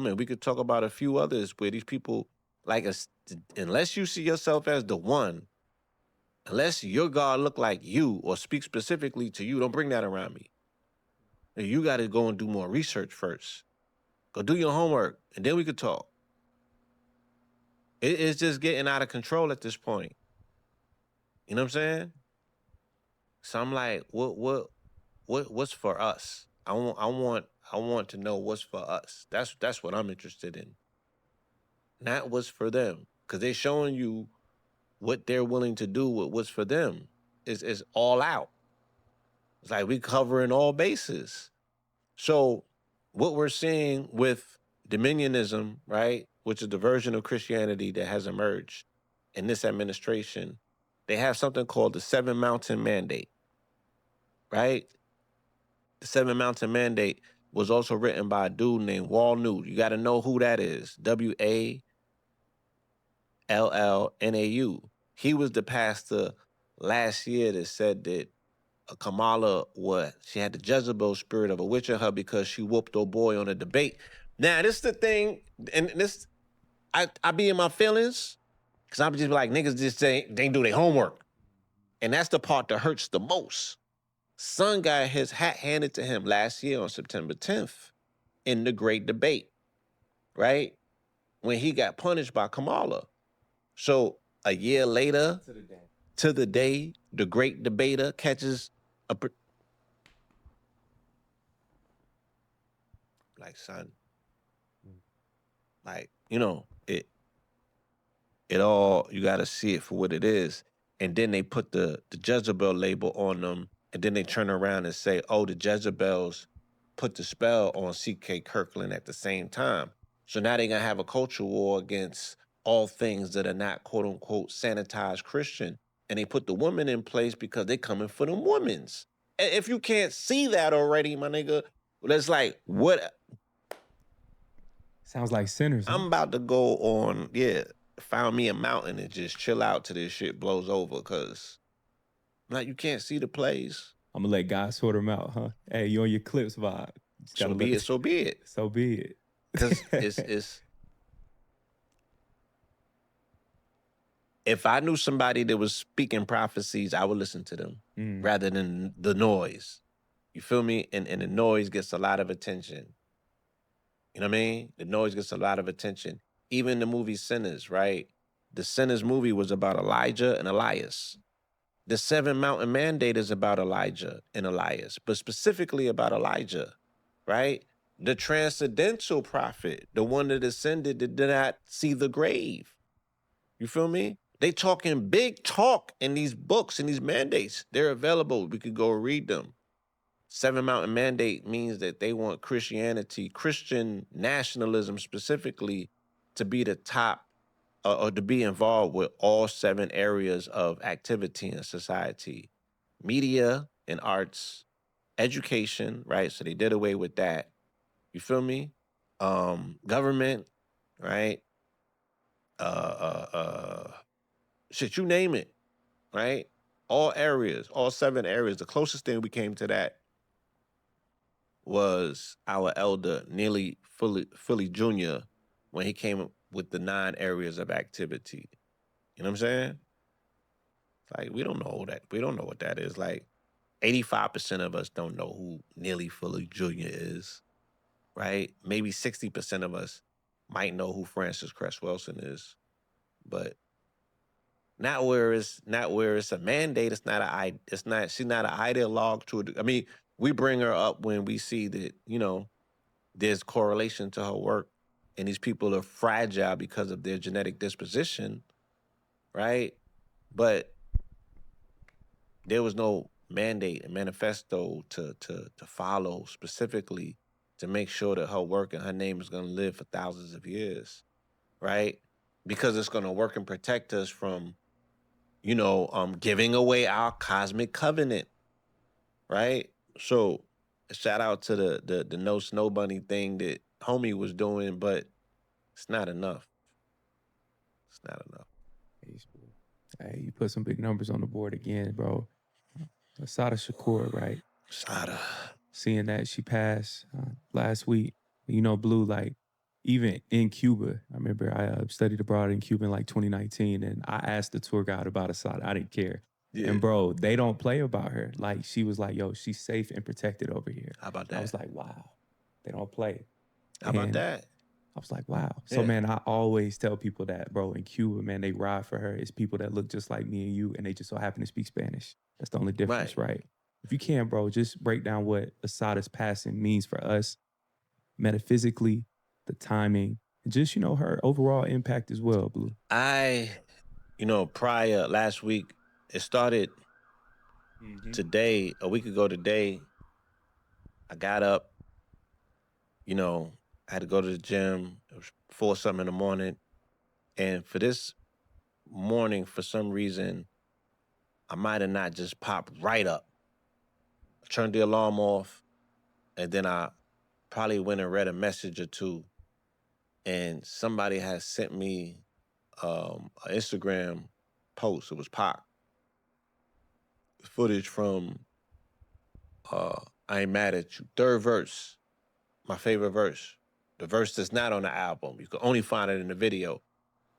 and we could talk about a few others where these people, like, unless you see yourself as the one, unless your God look like you or speak specifically to you, don't bring that around me. You got to go and do more research first. Go do your homework, and then we could talk. It's just getting out of control at this point. You know what I'm saying? So I'm like, what's for us? I want to know what's for us. That's what I'm interested in. Not what's for them. Because they're showing you what they're willing to do with what's for them. Is all out. It's like we covering all bases. So what we're seeing with dominionism, right, which is the version of Christianity that has emerged in this administration, they have something called the Seven Mountain Mandate, right? The Seven Mountain Mandate was also written by a dude named Wall Newt. You got to know who that is. Wallnau. He was the pastor last year that said that Kamala, she had the Jezebel spirit of a witch in her because she whooped her boy on a debate. Now, this is the thing, and this, I be in my feelings, because I'm just like, niggas just say, they do their homework. And that's the part that hurts the most. Son got his hat handed to him last year on September 10th in the great debate, right? When he got punished by Kamala. So a year later, to the day, the great debater catches a... Like, son, like, it all, you got to see it for what it is. And then they put the Jezebel label on them, and then they turn around and say, oh, the Jezebels put the spell on C.K. Kirkland at the same time. So now they're going to have a culture war against all things that are not, quote unquote, sanitized Christian. And they put the women in place because they're coming for them women's. And if you can't see that already, my nigga, that's like, what? Sounds like sinners. I'm about to go on, found me a mountain and just chill out till this shit blows over, because, like, you can't see the plays. I'm gonna let God sort them out, huh? Hey, you on your clips vibe. So be it, so be it. So be it. Because it's if I knew somebody that was speaking prophecies, I would listen to them rather than the noise. You feel me? And the noise gets a lot of attention. You know what I mean? The noise gets a lot of attention. Even the movie Sinners, right? The Sinners movie was about Elijah and Elias. The Seven Mountain Mandate is about Elijah and Elias, but specifically about Elijah, right? The transcendental prophet, the one that ascended, that did not see the grave. You feel me? They talking big talk in these books and these mandates. They're available. We could go read them. Seven Mountain Mandate means that they want Christianity, Christian nationalism specifically, to be the top, or to be involved with all 7 areas of activity in society: media and arts, education, right? So they did away with that. You feel me? Government, right? Shit, you name it, right? All areas, all 7 areas. The closest thing we came to that was our elder, Neely Philly Jr., when he came up with the 9 areas of activity. You know what I'm saying? Like, we don't know that. We don't know what that is. Like, 85% of us don't know who Neely Fuller Jr. is, right? Maybe 60% of us might know who Francis Cress Wilson is, but not where it's a mandate. She's not an ideologue to it. I mean, we bring her up when we see that, there's correlation to her work, and these people are fragile because of their genetic disposition, right? But there was no mandate and manifesto to follow specifically to make sure that her work and her name is going to live for thousands of years, right? Because it's going to work and protect us from, giving away our cosmic covenant, right? So shout out to the no snow bunny thing that homie was doing, but it's not enough. It's not enough. Hey, you put some big numbers on the board again, bro. Assata Shakur, right? Assata. Seeing that she passed last week, Blue, like, even in Cuba, I remember I studied abroad in Cuba in like 2019, and I asked the tour guide about Assad. I didn't care. Yeah. And bro, they don't play about her. Like she was like, "Yo, she's safe and protected over here." How about And I was that? like, "Wow, they don't play." How about And that? I was like, "Wow." So Yeah. man, I always tell people that, bro. In Cuba, man, they ride for her. It's people that look just like me and you, and they just so happen to speak Spanish. That's the only difference, Right. right? If you can, bro, just break down what Asada's passing means for us metaphysically, the timing, and just, her overall impact as well, Blue. Prior last week, it started Mhm. today, a week ago today. I got up, you know, I had to go to the gym. It was 4 something in the morning. And for this morning, for some reason, I might have not just popped right up. I turned the alarm off, and then I probably went and read a message or two. And somebody had sent me an Instagram post. It was Pac footage from I Ain't Mad at You. Third verse, my favorite verse. The verse that's not on the album. You can only find it in the video.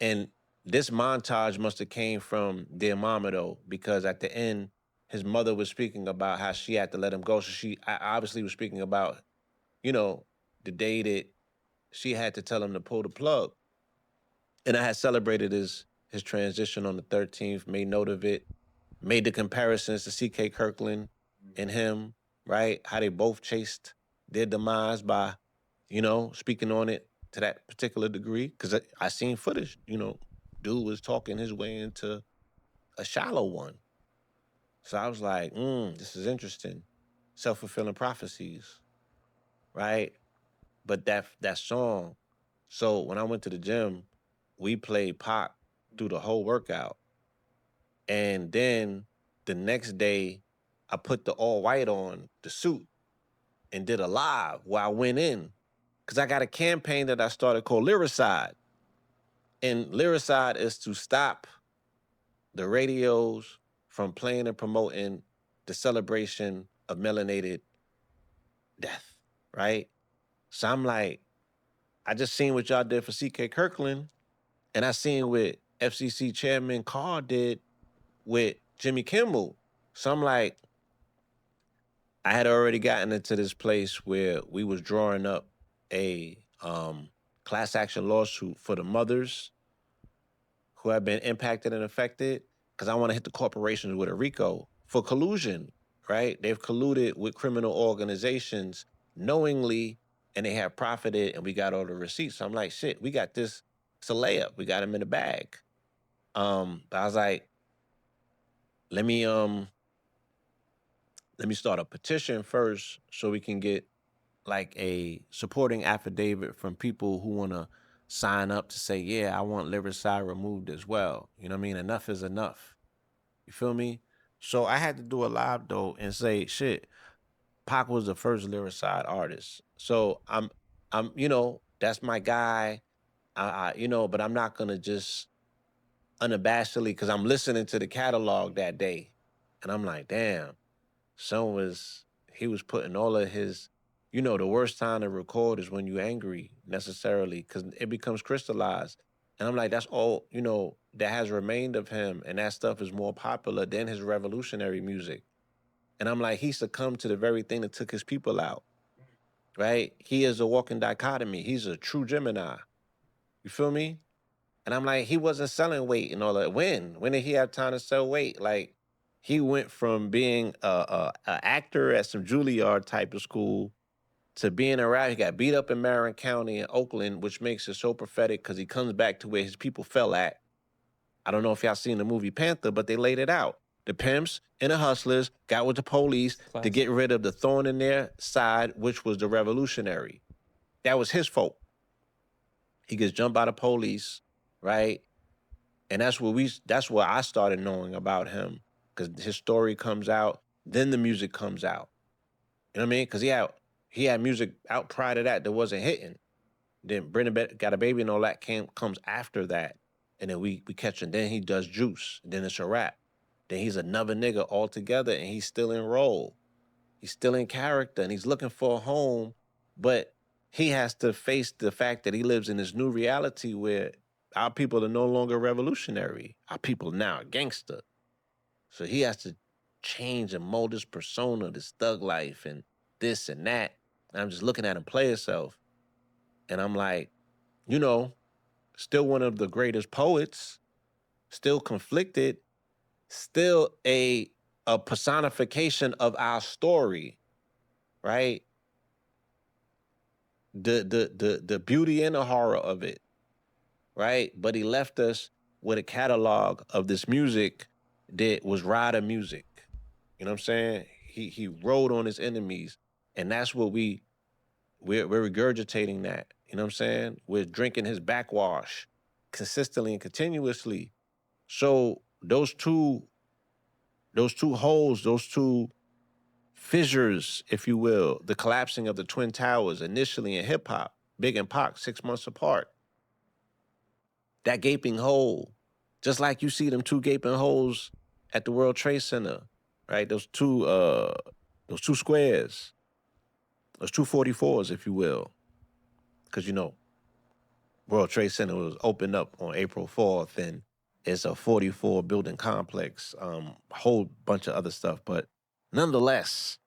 And this montage must have came from Dear Mama though, because at the end, his mother was speaking about how she had to let him go. So she obviously was speaking about, you know, the day that she had to tell him to pull the plug. And I had celebrated his transition on the 13th, made note of it, made the comparisons to C.K. Kirkland and him, right? How they both chased their demise by, speaking on it to that particular degree. Because I seen footage, dude was talking his way into a shallow one. So I was like, this is interesting. Self fulfilling prophecies, right? But that song. So when I went to the gym, we played Pop through the whole workout. And then the next day, I put the all white on, the suit, and did a live where I went in. Cause I got a campaign that I started called Lyricide. And Lyricide is to stop the radios from playing and promoting the celebration of melanated death, right? So I'm like, I just seen what y'all did for CK Kirkland, and I seen what FCC Chairman Carr did with Jimmy Kimmel. So I'm like, I had already gotten into this place where we was drawing up a class action lawsuit for the mothers who have been impacted and affected because I want to hit the corporations with a RICO for collusion, right? They've colluded with criminal organizations knowingly and they have profited and we got all the receipts. So I'm like, shit, we got this. It's a layup. We got them in the bag. But I was like, let me um let me start a petition first so we can get like a supporting affidavit from people who want to sign up to say, yeah, I want Liverside removed as well. You know what I mean? Enough is enough. You feel me? So I had to do a live though and say, shit, Pac was the first Lyricide artist. So that's my guy. But I'm not gonna just unabashedly because I'm listening to the catalog that day, and I'm like, damn, son was he was putting all of his, the worst time to record is when you angry necessarily because it becomes crystallized. And I'm like, that's all, that has remained of him. And that stuff is more popular than his revolutionary music. And I'm like, he succumbed to the very thing that took his people out, right? He is a walking dichotomy. He's a true Gemini. You feel me? And I'm like, he wasn't selling weight and all that. When? When did he have time to sell weight? Like, he went from being a actor at some Juilliard type of school to being a rapper. He got beat up in Marin County in Oakland, which makes it so prophetic because he comes back to where his people fell at. I don't know if y'all seen the movie Panther, but they laid it out. The pimps and the hustlers got with the police It's to classic. get rid of the thorn in their side, which was the revolutionary. That was his fault. He gets jumped by the police, right? And that's where I started knowing about him because his story comes out, then the music comes out. You know what I mean? Because he had music out prior to that wasn't hitting. Then Got a Baby and all that comes after that, and then we catch him. Then he does Juice. And then it's a rap. Then he's another nigga altogether, and he's still in role. He's still in character, and he's looking for a home, but he has to face the fact that he lives in this new reality where our people are no longer revolutionary. Our people now are gangster. So he has to change and mold his persona, this thug life and this and that. And I'm just looking at him play himself. And I'm like, you know, still one of the greatest poets, still conflicted, still a personification of our story, right? The beauty and the horror of it, right? But he left us with a catalog of this music that was rider music. You know what I'm saying? He rode on his enemies, and that's what we're regurgitating that. You know what I'm saying? We're drinking his backwash consistently and continuously. So those two holes, those two fissures, if you will, the collapsing of the Twin Towers initially in hip hop, Big and Pac, 6 months apart. That gaping hole, just like you see them two gaping holes at the World Trade Center, right? Those two squares, those 244s, if you will, because World Trade Center was opened up on April 4th, and it's a 44 building complex, a whole bunch of other stuff, but nonetheless,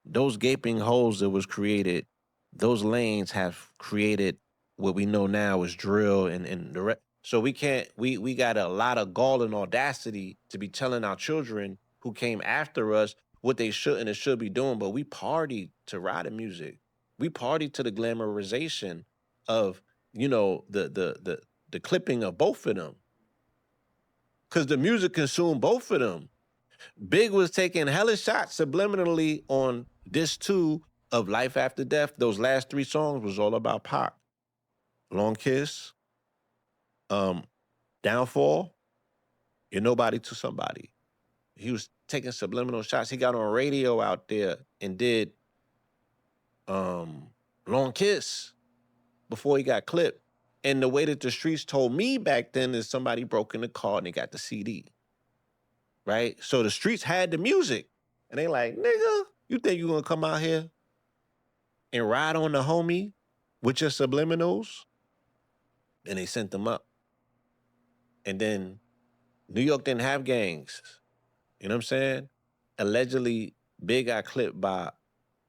those gaping holes that was created, those lanes have created what we know now is drill and so we can't we got a lot of gall and audacity to be telling our children who came after us what they shouldn't and should be doing, but we party to ride music. We party to the glamorization of, the clipping of both of them. Cause the music consumed both of them. Big was taking hella shots subliminally on this too of Life After Death. Those last three songs was all about Pac. Long Kiss, um, Downfall, You're Nobody to Somebody. He was taking subliminal shots. He got on radio out there and did um, Long Kiss before he got clipped. And the way that the streets told me back then is somebody broke in the car and they got the CD. Right? So the streets had the music. And they like, nigga, you think you gonna come out here and ride on the homie with your subliminals? And they sent them up. And then New York didn't have gangs. You know what I'm saying? Allegedly, Big got clipped by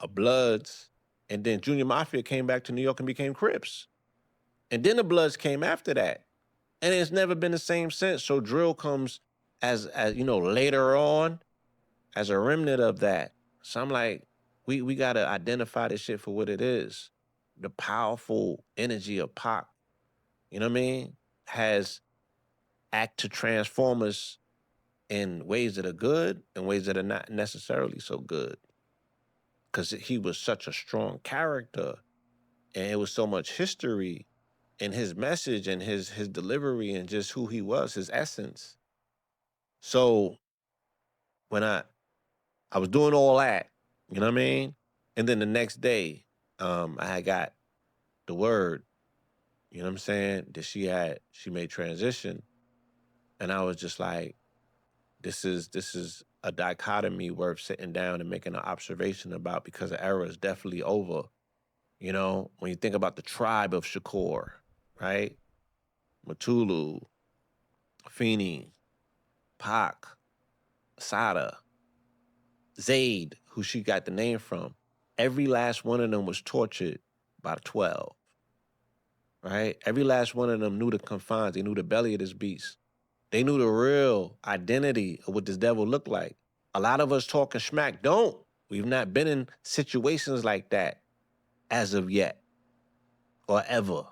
a Bloods, and then Junior Mafia came back to New York and became Crips. And then the Bloods came after that. And it's never been the same since. So drill comes as later on as a remnant of that. So I'm like, we gotta identify this shit for what it is. The powerful energy of Pac, you know what I mean, has act to transform us in ways that are good and ways that are not necessarily so good. Cause he was such a strong character and it was so much history in his message and his delivery and just who he was, his essence. So when I was doing all that, you know what I mean? And then the next day, I had got the word, you know what I'm saying, that she made transition. And I was just like, this is a dichotomy worth sitting down and making an observation about because the era is definitely over. You know, when you think about the tribe of Shakur, right? Matulu, Feeney, Pac, Assata, Zayd, who she got the name from, every last one of them was tortured by 12, right? Every last one of them knew the confines. They knew the belly of this beast. They knew the real identity of what this devil looked like. A lot of us talking smack don't. We've not been in situations like that as of yet or ever. You know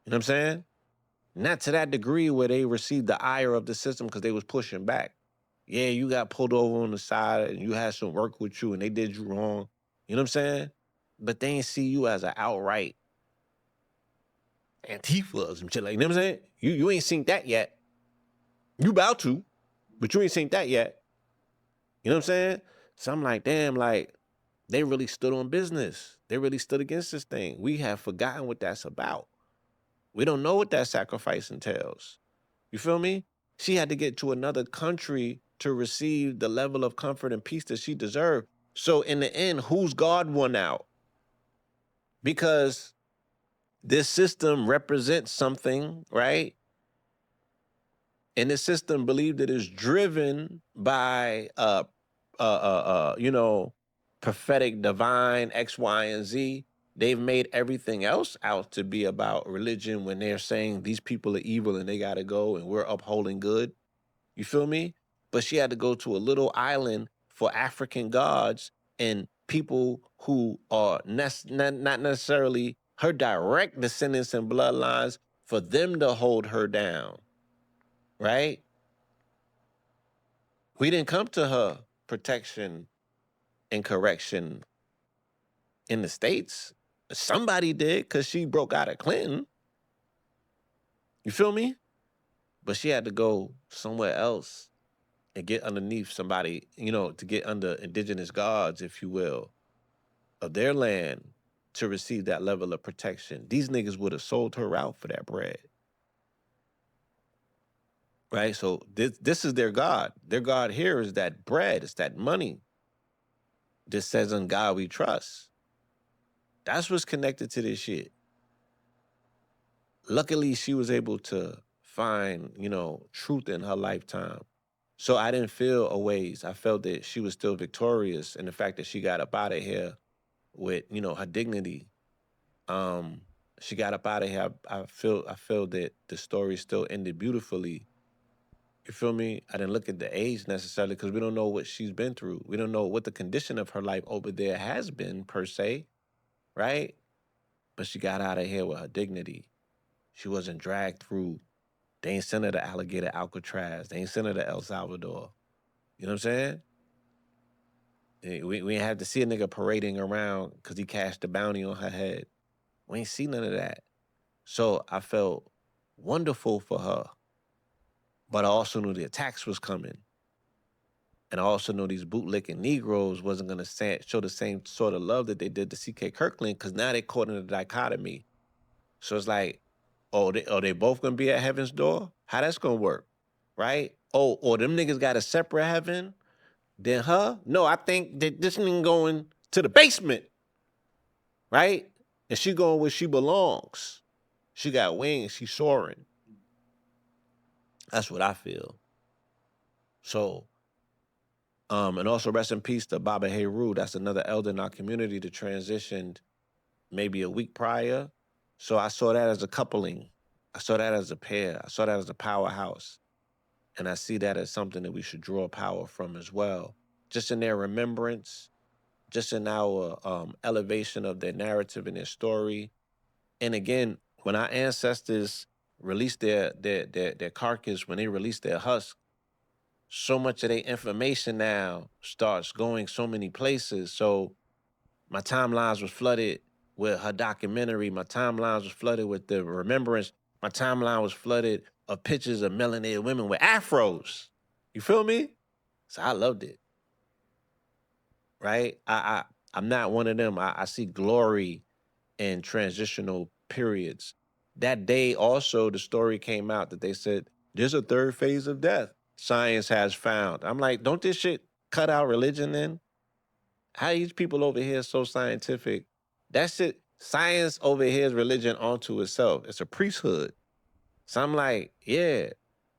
what I'm saying? Not to that degree where they received the ire of the system because they was pushing back. Yeah, you got pulled over on the side and you had some work with you and they did you wrong. You know what I'm saying? But they ain't see you as an outright Antifa or some shit like, you know what I'm saying? You ain't seen that yet. You about to, but you ain't seen that yet. You know what I'm saying? So I'm like, damn, like, they really stood on business. They really stood against this thing. We have forgotten what that's about. We don't know what that sacrifice entails. You feel me? She had to get to another country to receive the level of comfort and peace that she deserved. So in the end, whose God won out? Because this system represents something, right? And this system believed it is driven by you know, prophetic, divine X, Y, and Z. They've made everything else out to be about religion when they're saying these people are evil and they got to go and we're upholding good. You feel me? But she had to go to a little island for African gods and people who are not necessarily her direct descendants and bloodlines for them to hold her down, right? We didn't come to her protection and correction in the States. Somebody did because she broke out of Clinton. You feel me? But she had to go somewhere else and get underneath somebody, you know, to get under indigenous gods, if you will, of their land to receive that level of protection. These niggas would have sold her out for that bread. Right? So this is their God. Their God here is that bread, it's that money. This says on God we trust. That's what's connected to this shit. Luckily, she was able to find, you know, truth in her lifetime. So I didn't feel a ways. I felt that she was still victorious in the fact that she got up out of here with, you know, her dignity. Um, she got up out of here. I feel that the story still ended beautifully. You feel me? I didn't look at the age necessarily because we don't know what she's been through. We don't know what the condition of her life over there has been per se, right? But she got out of here with her dignity. She wasn't dragged through. They ain't sent her to Alligator Alcatraz. They ain't sent her to El Salvador. You know what I'm saying? We ain't have to see a nigga parading around because he cashed a bounty on her head. We ain't see none of that. So I felt wonderful for her. But I also knew the attacks was coming. And I also knew these bootlicking Negroes wasn't going to show the same sort of love that they did to C.K. Kirkland because now they caught in a dichotomy. So it's like, oh, they both going to be at heaven's door? How that's going to work? Right? Oh, or them niggas got a separate heaven than her? No, I think that this nigga going to the basement. Right? And she going where she belongs. She got wings. She's soaring. That's what I feel. So, and also rest in peace to Baba Heru. That's another elder in our community that transitioned maybe a week prior. So I saw that as a coupling. I saw that as a pair. I saw that as a powerhouse. And I see that as something that we should draw power from as well. Just in their remembrance, just in our elevation of their narrative and their story. And again, when our ancestors released their carcass, when they released their husk, so much of their information now starts going so many places. So my timelines was flooded with her documentary. My timelines was flooded with the remembrance. My timeline was flooded of pictures of melanated women with afros. You feel me? So I loved it. Right? I'm not one of them. I see glory in transitional periods. That day also the story came out that they said there's a third phase of death science has found. I'm like, don't this shit cut out religion then? How these people over here so scientific? That shit, science over here is religion onto itself. It's a priesthood. So I'm like, yeah,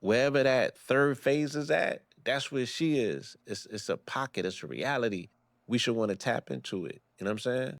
wherever that third phase is at, that's where she is. It's a pocket, it's a reality. We should want to tap into it. You know what I'm saying?